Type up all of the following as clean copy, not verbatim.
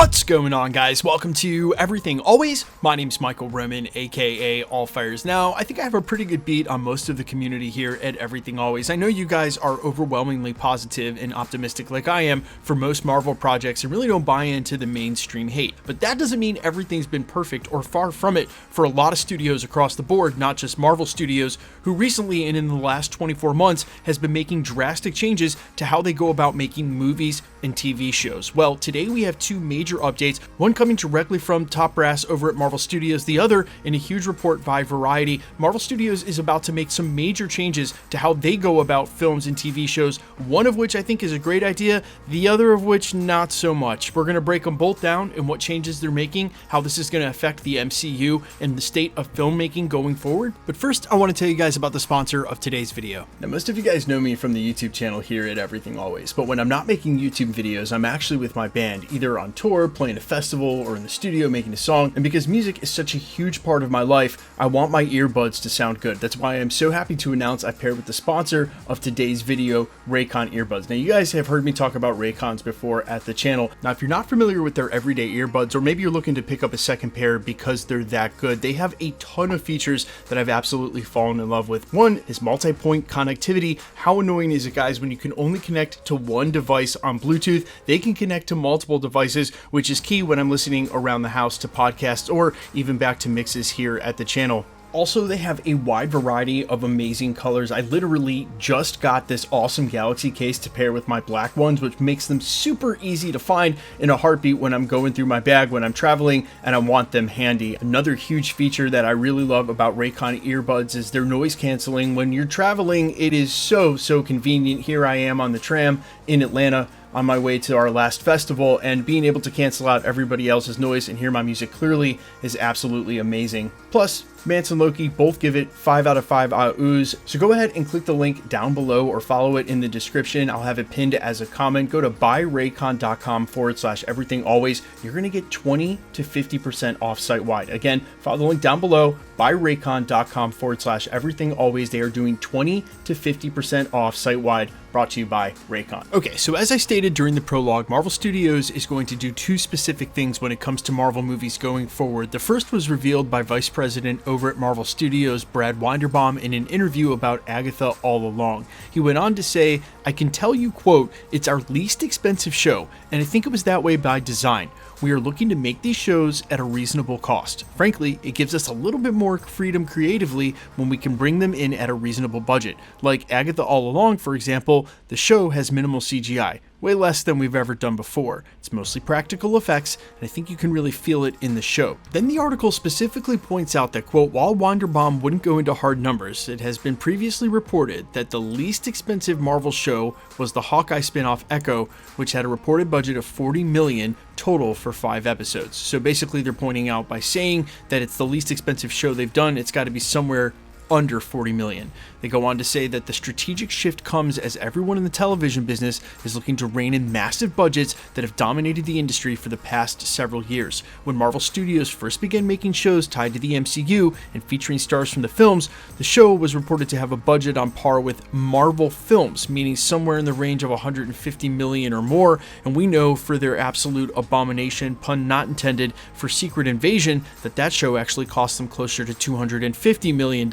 What's going on, guys? Welcome to Everything Always. My name's Michael Roman, aka All Fires Now. I think I have a pretty good beat on most of the community here at Everything Always. I know you guys are overwhelmingly positive and optimistic like I am for most Marvel projects and really don't buy into the mainstream hate. But that doesn't mean everything's been perfect or far from it for a lot of studios across the board, not just Marvel Studios, who recently and in the last 24 months has been making drastic changes to how they go about making movies and TV shows. Well, today we have two major updates, one coming directly from top brass over at Marvel Studios, the other in a huge report by Variety. Marvel Studios is about to make some major changes to how they go about films and TV shows, one of which I think is a great idea, the other of which not so much. We're going to break them both down and what changes they're making, how this is going to affect the MCU and the state of filmmaking going forward. But first, I want to tell you guys about the sponsor of today's video. Now, most of you guys know me from the YouTube channel here at Everything Always, but when I'm not making YouTube videos, I'm actually with my band, either on tour, playing a festival, or in the studio making a song. And because music is such a huge part of my life, I want my earbuds to sound good. That's why I'm so happy to announce I paired with the sponsor of today's video, Raycon earbuds. Now, you guys have heard me talk about Raycons before at the channel. Now, if you're not familiar with their everyday earbuds, or maybe you're looking to pick up a second pair because they're that good, they have a ton of features that I've absolutely fallen in love with. One is multi-point connectivity. How annoying is it, guys, when you can only connect to one device on Bluetooth? They can connect to multiple devices, which is key when I'm listening around the house to podcasts or even back to mixes here at the channel. Also, they have a wide variety of amazing colors. I literally just got this awesome Galaxy case to pair with my black ones, which makes them super easy to find in a heartbeat when I'm going through my bag when I'm traveling and I want them handy. Another huge feature that I really love about Raycon earbuds is their noise canceling. When you're traveling, it is so convenient. Here I am on the tram in Atlanta on my way to our last festival, and being able to cancel out everybody else's noise and hear my music clearly is absolutely amazing. Plus, Mance and Loki both give it 5 out of 5 oohs, so go ahead and click the link down below or follow it in the description. I'll have it pinned as a comment. Go to buyraycon.com/everythingalways. You're going to get 20 to 50% off site-wide. Again, follow the link down below, buyraycon.com/everythingalways. They are doing 20 to 50% off site-wide, brought to you by Raycon. Okay, so as I stated during the prologue, Marvel Studios is going to do two specific things when it comes to Marvel movies going forward. The first was revealed by Vice President over at Marvel Studios, Brad Winderbaum, in an interview about Agatha All Along. He went on to say, "I can tell you, quote, it's our least expensive show, and I think it was that way by design. We are looking to make these shows at a reasonable cost. Frankly, it gives us a little bit more freedom creatively when we can bring them in at a reasonable budget. Like Agatha All Along, for example, the show has minimal CGI. Way less than we've ever done before. It's mostly practical effects, and I think you can really feel it in the show." Then the article specifically points out that, quote, while Winderbaum wouldn't go into hard numbers, it has been previously reported that the least expensive Marvel show was the Hawkeye spin-off Echo, which had a reported budget of $40 million total for 5 episodes. So basically they're pointing out by saying that it's the least expensive show they've done, it's got to be somewhere under $40 million. They go on to say that the strategic shift comes as everyone in the television business is looking to rein in massive budgets that have dominated the industry for the past several years. When Marvel Studios first began making shows tied to the MCU and featuring stars from the films, the show was reported to have a budget on par with Marvel films, meaning somewhere in the range of $150 million or more, and we know for their absolute abomination, pun not intended, for Secret Invasion, that show actually cost them closer to $250 million.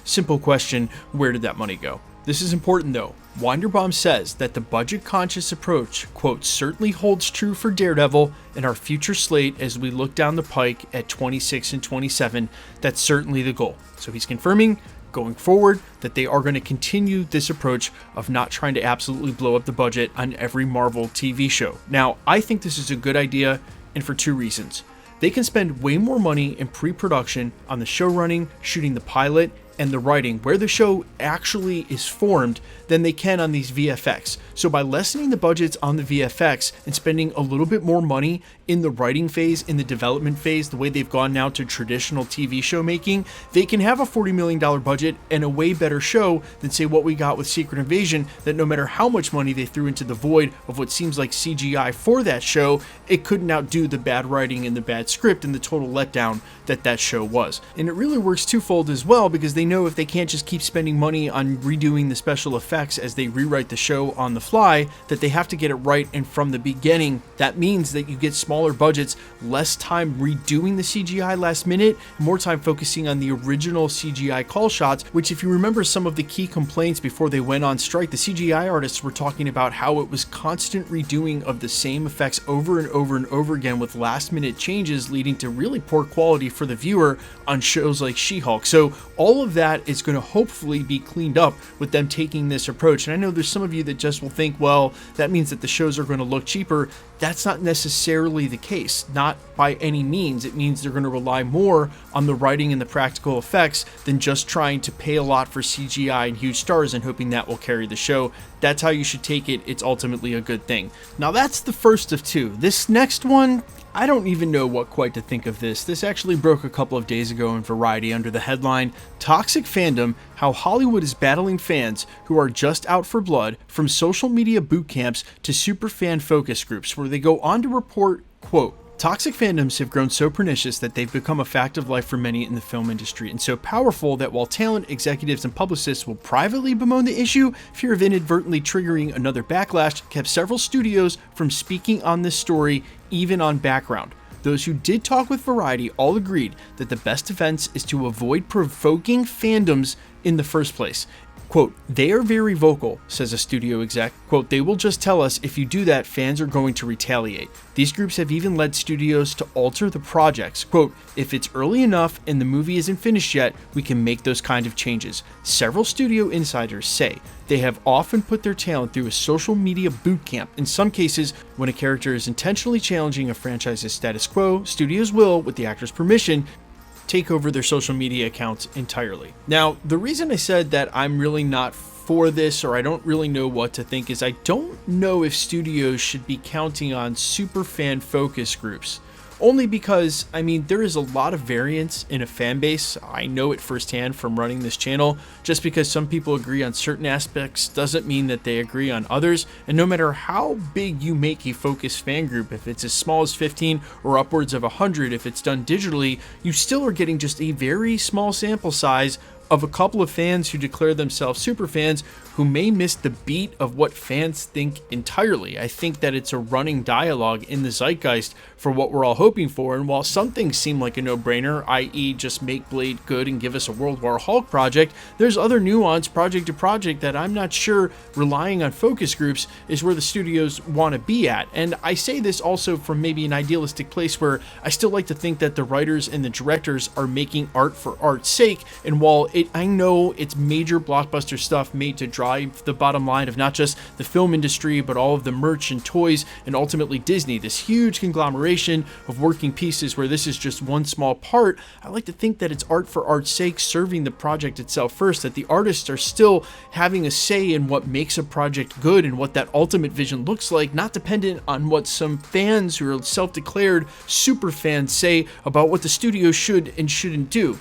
Simple question, where did that money go? This is important though. Winderbaum says that the budget-conscious approach, quote, certainly holds true for Daredevil and our future slate as we look down the pike at 26 and 27. That's certainly the goal. So he's confirming going forward that they are going to continue this approach of not trying to absolutely blow up the budget on every Marvel TV show. Now, I think this is a good idea, and for two reasons. They can spend way more money in pre-production on the show running, shooting the pilot, and the writing, where the show actually is formed, than they can on these VFX. So by lessening the budgets on the VFX and spending a little bit more money in the writing phase, in the development phase, the way they've gone now to traditional TV show making, they can have a $40 million budget and a way better show than, say, what we got with Secret Invasion, that no matter how much money they threw into the void of what seems like CGI for that show, it couldn't outdo the bad writing and the bad script and the total letdown that show was. And it really works twofold as well, because they know if they can't just keep spending money on redoing the special effects as they rewrite the show on the fly, that they have to get it right and from the beginning. That means that you get smaller budgets, less time redoing the CGI last minute, more time focusing on the original CGI call shots, which if you remember some of the key complaints before they went on strike, the CGI artists were talking about how it was constant redoing of the same effects over and over and over again with last minute changes, leading to really poor quality for the viewer on shows like She-Hulk. So all of that is going to hopefully be cleaned up with them taking this approach. And I know there's some of you that just will think, well, that means that the shows are going to look cheaper. That's not necessarily the case, not by any means. It means they're going to rely more on the writing and the practical effects than just trying to pay a lot for CGI and huge stars and hoping that will carry the show. That's how you should take it. It's ultimately a good thing. Now that's the first of two. This next one, I don't even know what quite to think of this. This actually broke a couple of days ago in Variety under the headline, Toxic Fandom, How Hollywood is Battling Fans Who Are Just Out for Blood from Social Media Boot Camps to Superfan Focus Groups, where they go on to report, quote, toxic fandoms have grown so pernicious that they've become a fact of life for many in the film industry, and so powerful that while talent, executives, and publicists will privately bemoan the issue, fear of inadvertently triggering another backlash kept several studios from speaking on this story, even on background. Those who did talk with Variety all agreed that the best defense is to avoid provoking fandoms in the first place. Quote, they are very vocal, says a studio exec. Quote, they will just tell us if you do that, fans are going to retaliate. These groups have even led studios to alter the projects. Quote, if it's early enough and the movie isn't finished yet, we can make those kind of changes. Several studio insiders say they have often put their talent through a social media boot camp. In some cases, when a character is intentionally challenging a franchise's status quo, studios will, with the actor's permission, take over their social media accounts entirely. Now, the reason I said that I'm really not for this, or I don't really know what to think, is I don't know if studios should be counting on superfan focus groups. Only because, I mean, there is a lot of variance in a fan base. I know it firsthand from running this channel. Just because some people agree on certain aspects doesn't mean that they agree on others. And no matter how big you make a focus fan group, if it's as small as 15 or upwards of 100 if it's done digitally, you still are getting just a very small sample size of a couple of fans who declare themselves super fans who may miss the beat of what fans think entirely. I think that it's a running dialogue in the zeitgeist for what we're all hoping for, and while some things seem like a no-brainer, i.e. just make Blade good and give us a World War Hulk project, there's other nuance project to project that I'm not sure relying on focus groups is where the studios want to be at. And I say this also from maybe an idealistic place where I still like to think that the writers and the directors are making art for art's sake, and while I know it's major blockbuster stuff made to drive the bottom line of not just the film industry, but all of the merch and toys, and ultimately Disney, this huge conglomeration of working pieces where this is just one small part. I like to think that it's art for art's sake, serving the project itself first, that the artists are still having a say in what makes a project good and what that ultimate vision looks like, not dependent on what some fans who are self-declared super fans say about what the studio should and shouldn't do.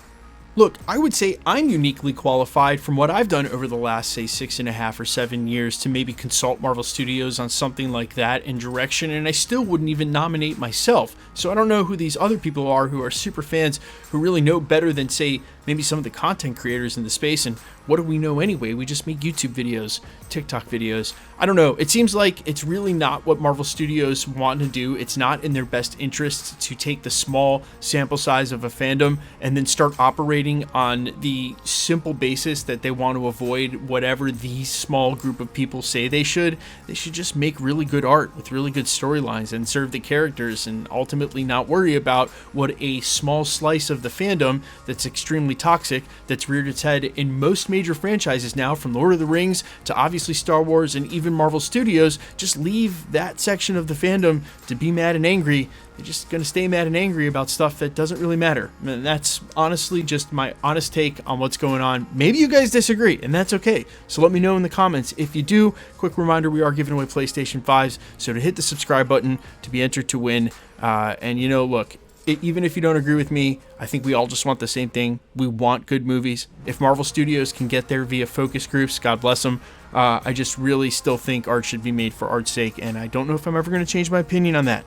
Look, I would say I'm uniquely qualified from what I've done over the last, say, 6.5 or 7 years to maybe consult Marvel Studios on something like that in direction, and I still wouldn't even nominate myself. So I don't know who these other people are who are super fans who really know better than, say, maybe some of the content creators in the space. And what do we know anyway? We just make YouTube videos, TikTok videos. I don't know. It seems like it's really not what Marvel Studios want to do. It's not in their best interest to take the small sample size of a fandom and then start operating on the simple basis that they want to avoid whatever the small group of people say they should. They should just make really good art with really good storylines and serve the characters, and ultimately not worry about what a small slice of the fandom that's extremely toxic, that's reared its head in most major franchises now, from Lord of the Rings to obviously Star Wars and even Marvel Studios. Just leave that section of the fandom to be mad and angry. They're just going to stay mad and angry about stuff that doesn't really matter. And that's honestly just my honest take on what's going on. Maybe you guys disagree, and that's okay. So let me know in the comments if you do. Quick reminder, we are giving away PlayStation 5s, so to hit the subscribe button to be entered to win. And you know, look, even if you don't agree with me, I think we all just want the same thing. We want good movies. If Marvel Studios can get there via focus groups, God bless them. I just really still think art should be made for art's sake, and I don't know if I'm ever going to change my opinion on that.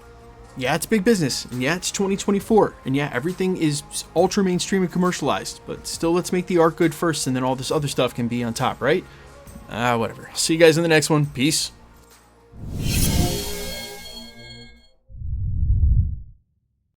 Yeah, it's big business, and yeah, it's 2024, and yeah, everything is ultra mainstream and commercialized, but still, let's make the art good first, and then all this other stuff can be on top, right? Whatever. See you guys in the next one. Peace.